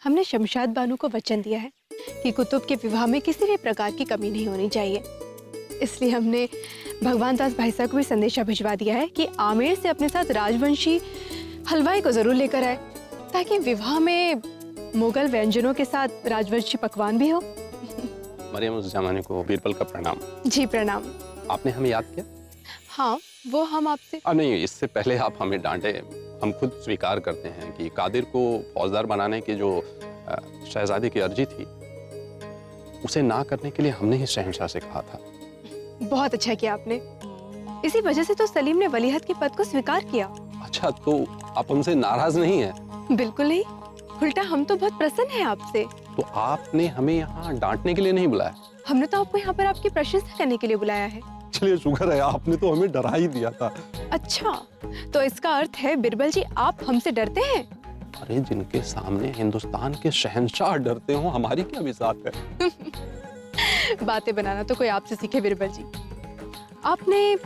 हमने शमशाद बानो को वचन दिया है कि कुतुब के विवाह में किसी भी प्रकार की कमी नहीं होनी चाहिए। इसलिए हमने भगवान दास भाई साहब को भी संदेशा भिजवा दिया है कि आमेर से अपने साथ राजवंशी हलवाई को जरूर लेकर आए, ताकि विवाह में मुगल व्यंजनों के साथ राजवंशी पकवान भी हो। मरियम उस जमाने को बीरबल का प्रणाम। जी प्रणाम। आपने हमें याद किया? हाँ, वो हम आपसे नहीं, इससे पहले आप हमें डांटे। हम खुद स्वीकार करते हैं कि कादिर को फौजदार बनाने की जो शहजादे की अर्जी थी उसे ना करने के लिए हमने ही शहंशाह से कहा था। बहुत अच्छा किया आपने। इसी वजह से तो सलीम ने वलीअहद के पद को स्वीकार किया। अच्छा, तो आप हमसे नाराज नहीं है? बिल्कुल नहीं, उल्टा हम तो बहुत प्रसन्न हैं आपसे। तो आपने हमें यहाँ डांटने के लिए नहीं बुलाया? हमने तो आपको यहाँ पर आपकी प्रशंसा करने के लिए बुलाया है। चलिए, शुक्र है, आपने तो हमें डरा ही दिया था। अच्छा, तो इसका अर्थ है बिरबल जी आप हमसे डरते हैं? अरे, जिनके सामने हिंदुस्तान के शहंशाह डरते हो, हमारी क्या बिसात है। बातें बनाना तो कोई आपसे सीखे बिरबल जी। आपने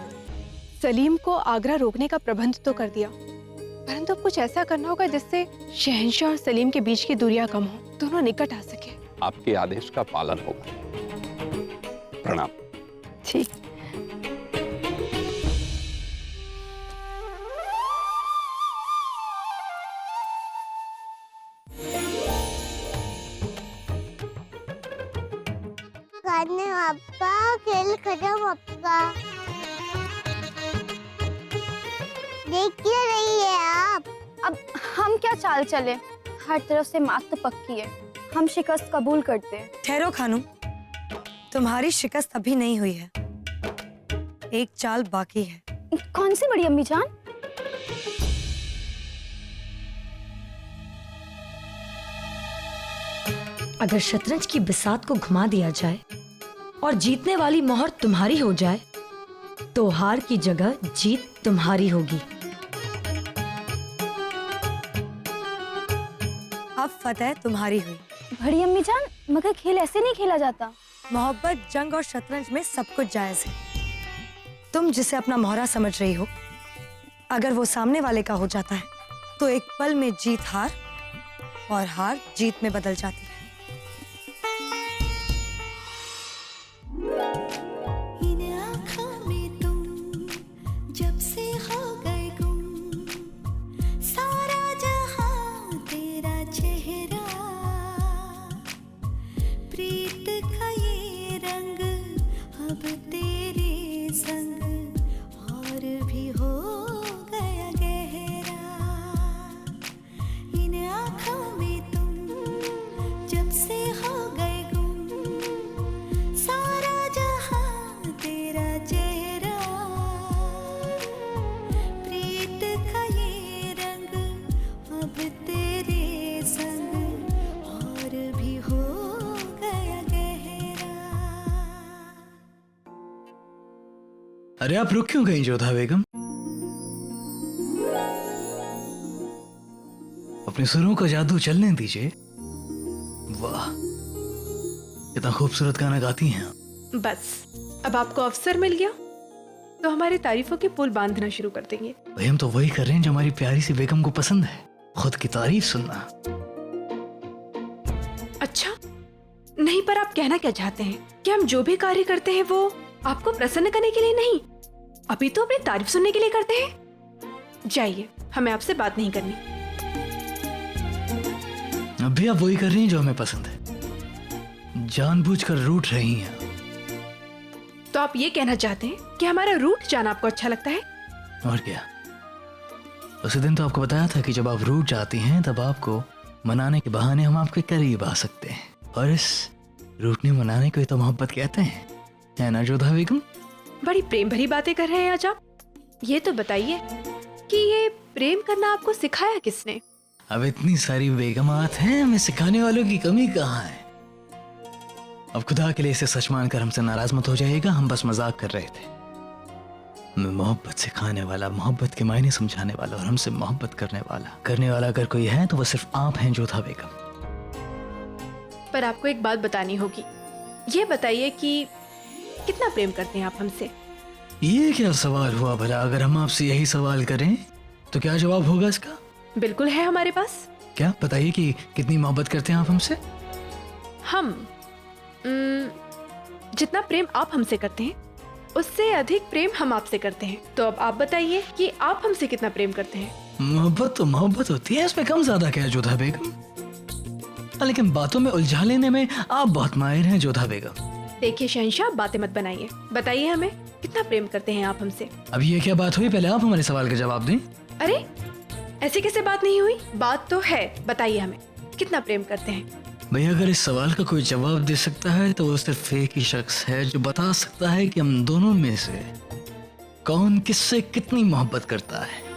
सलीम को आगरा रोकने का प्रबंध तो कर दिया, परंतु कुछ ऐसा करना होगा जिससे शहंशाह और सलीम के बीच की दूरियां कम हो, दोनों निकट आ सके। आपके आदेश का पालन होगा। प्रणाम। ठीक। अप्पा, खेल खत्म अप्पा। देख क्या रही है आप? अब हम क्या चाल चले, हर तरफ से मात तो पक्की है, हम शिकस्त कबूल करते हैं। ठहरो खानू, तुम्हारी शिकस्त अभी नहीं हुई है, एक चाल बाकी है। कौन सी बड़ी अम्मी जान? अगर शतरंज की बिसात को घुमा दिया जाए और जीतने वाली मोहर तुम्हारी हो जाए तो हार की जगह जीत तुम्हारी होगी। अब फतेह तुम्हारी हुई। बड़ी अम्मी जान, मगर खेल ऐसे नहीं खेला जाता। मोहब्बत, जंग और शतरंज में सब कुछ जायज है। तुम जिसे अपना मोहरा समझ रही हो, अगर वो सामने वाले का हो जाता है तो एक पल में जीत हार और हार जीत में बदल जाती है। अरे आप रुक क्यों गई जोधा बेगम? अपने सुरों का जादू चलने दीजिए। वाह, कितना खूबसूरत गाना गाती हैं आप। बस अब आपको अवसर मिल गया तो हमारी तारीफों के पुल बांधना शुरू कर देंगे। भाई हम तो वही कर रहे हैं जो हमारी प्यारी सी बेगम को पसंद है, खुद की तारीफ सुनना। अच्छा, नहीं, पर आप कहना क्या चाहते हैं कि हम जो भी कार्य करते हैं वो आपको प्रसन्न करने के लिए नहीं, अभी तो अपनी तारीफ सुनने के लिए करते हैं। जाइए, हमें आपसे बात नहीं करनी। अब भी आप वही कर रही हैं जो हमें पसंद है, जानबूझकर रूठ रही हैं। तो आप ये कहना चाहते हैं कि हमारा रूठ जाना आपको अच्छा लगता है? और क्या, उसी दिन तो आपको बताया था कि जब आप रूठ जाती हैं तब आपको मनाने के बहाने हम आपके करीब आ सकते हैं, और इस रूठने मनाने को ही तो मोहब्बत कहते हैं, है ना जोधा बेगम? बड़ी प्रेम भरी बातें कर रहे हैं आज आप। ये तो बताइए कि ये प्रेम करना आपको सिखाया किसने? अब इतनी सारी बेगमात हैं, हमें सिखाने वालों की कमी कहाँ है? अब खुदा के लिए इसे सच मानकर हमसे नाराज मत हो जाइएगा, हम बस मजाक कर रहे थे। हमें मोहब्बत सिखाने वाला, मोहब्बत के मायने समझाने वाला और हमसे मोहब्बत करने वाला अगर कोई है तो वो सिर्फ आप हैं जोधा बेगम। पर आपको एक बात बतानी होगी। ये बताइए कि कितना प्रेम करते हैं आप हमसे? ये क्या सवाल हुआ भला? अगर हम आपसे यही सवाल करें तो क्या जवाब होगा इसका? बिल्कुल है हमारे पास। क्या बताइए कि कितनी मोहब्बत करते हैं आप हमसे? हम जितना प्रेम आप हमसे करते हैं उससे अधिक प्रेम हम आपसे करते हैं। तो अब आप बताइए कि आप हमसे कितना प्रेम करते हैं। मोहब्बत तो मोहब्बत होती है, इसमें कम ज्यादा क्या है जोधा बेगम। लेकिन बातों में उलझा लेने में आप बहुत माहिर हैं जोधा बेगम। देखिए शहंशाह, बातें मत बनाइए, बताइए हमें कितना प्रेम करते हैं आप हमसे। अब ये क्या बात हुई, पहले आप हमारे सवाल का जवाब दें। अरे ऐसी कैसे बात नहीं हुई, बात तो है, बताइए हमें कितना प्रेम करते हैं। भैया अगर इस सवाल का कोई जवाब दे सकता है तो वो सिर्फ एक ही शख्स है जो बता सकता है कि हम दोनों में से कौन किससे कितनी मोहब्बत करता है।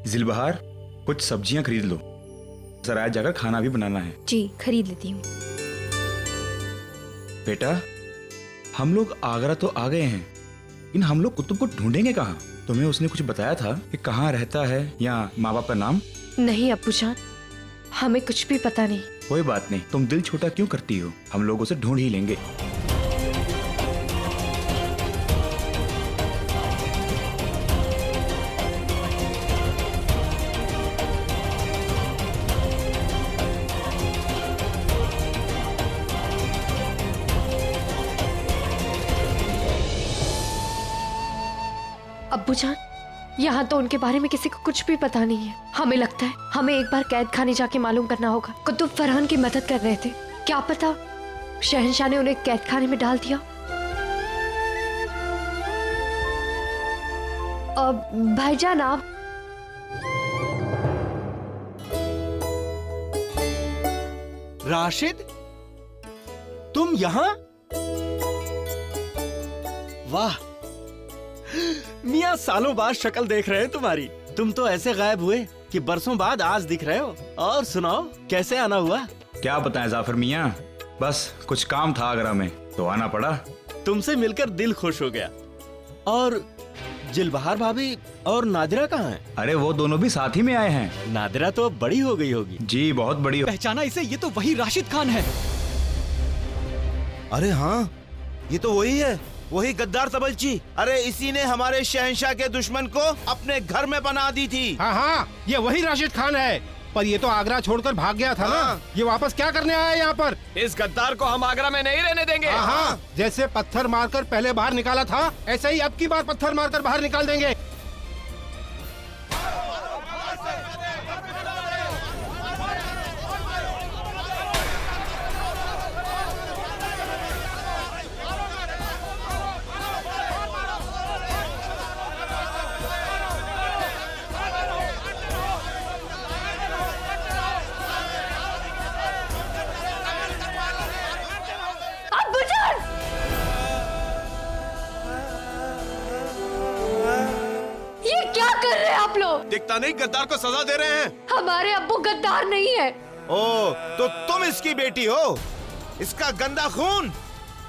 जिलबहार, कुछ सब्जियां खरीद लो, सराय जाकर खाना भी बनाना है। जी खरीद लेती हूँ। बेटा, हम लोग आगरा तो आ गए हैं, लेकिन हम लोग कुतुब को ढूंढेंगे कहाँ? तुम्हें उसने कुछ बताया था कि कहाँ रहता है या माँ बाप का नाम? नहीं अब्बूजान, हमें कुछ भी पता नहीं। कोई बात नहीं, तुम दिल छोटा क्यों करती हो, हम लोग उसे ढूंढ ही लेंगे। अब्बूजान, यहाँ तो उनके बारे में किसी को कुछ भी पता नहीं है। हमें लगता है हमें एक बार कैद खाने जाके मालूम करना होगा। कुतुब फरहान की मदद कर रहे थे, क्या पता शहंशाह ने उन्हें कैद खाने में डाल दिया। भाईजान आप राशिद, तुम यहाँ? वाह मियाँ, सालों बाद शक्ल देख रहे हैं तुम्हारी। तुम तो ऐसे गायब हुए कि बरसों बाद आज दिख रहे हो। और सुनाओ, कैसे आना हुआ? क्या बताएं जाफर मियाँ, बस कुछ काम था आगरा में तो आना पड़ा। तुमसे मिलकर दिल खुश हो गया। और जिलबहार भाभी और नादिरा कहाँ हैं? अरे वो दोनों भी साथ ही में आए हैं। नादिरा तो अब बड़ी हो गई होगी। जी बहुत बड़ी। पहचाना इसे, ये तो वही राशिद खान है। अरे हाँ, ये तो वही है, वही गद्दार तबलची। अरे इसी ने हमारे शहंशाह के दुश्मन को अपने घर में बना दी थी। हाँ हाँ, ये वही राशिद खान है, पर ये तो आगरा छोड़कर भाग गया था ना। ये वापस क्या करने आया यहाँ पर? इस गद्दार को हम आगरा में नहीं रहने देंगे। हाँ, जैसे पत्थर मारकर पहले बाहर निकाला था, ऐसे ही अब की बार पत्थर मारकर बाहर निकाल देंगे। आप लोग दिखता नहीं गद्दार को सजा दे रहे हैं। हमारे अब्बू गद्दार नहीं है। ओ, तो तुम इसकी बेटी हो, इसका गंदा खून।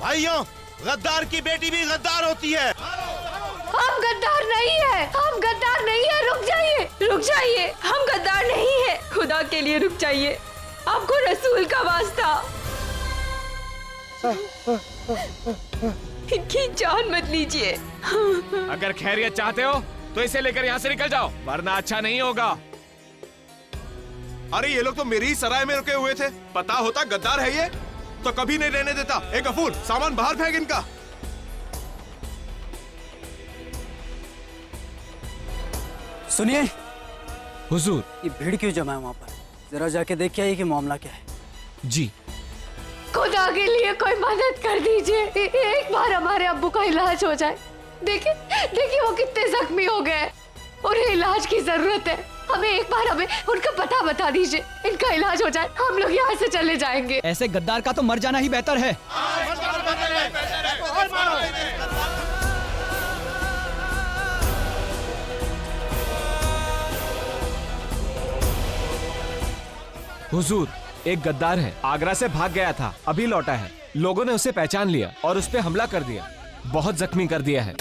भाइयों, गद्दार की बेटी भी गद्दार होती है। हम गद्दार नहीं है, हम गद्दार नहीं है। रुक जाइए, रुक जाइए, हम गद्दार नहीं है। खुदा के लिए रुक जाइए, आपको रसूल का वास्ता। इनकी जान मत लीजिए। अगर खैरियत चाहते हो तो इसे लेकर यहाँ से निकल जाओ, वरना अच्छा नहीं होगा। अरे ये लोग तो मेरी ही सराय में रुके हुए थे। पता होता गद्दार है ये तो कभी नहीं रहने देता। ए गफूर, सामान बाहर फेंक इनका। सुनिए हुजूर, ये भीड़ क्यों जमा है वहाँ पर? जरा जाके देख के आइए कि मामला क्या है। जी। खुदा के लिए कोई मदद कर दीजिए, एक बार हमारे अब्बू का इलाज हो जाए। देखिए देखिए वो कितने जख्मी हो गए। उन्हें इलाज की जरूरत है। हमें एक बार हमें उनका पता बता दीजिए, इनका इलाज हो जाए, हम लोग यहाँ से चले जाएंगे। ऐसे गद्दार का तो मर जाना ही बेहतर है। हुजूर, एक गद्दार है, आगरा से भाग गया था, अभी लौटा है। लोगों ने उसे पहचान लिया और उस पे हमला कर दिया, बहुत जख्मी कर दिया है।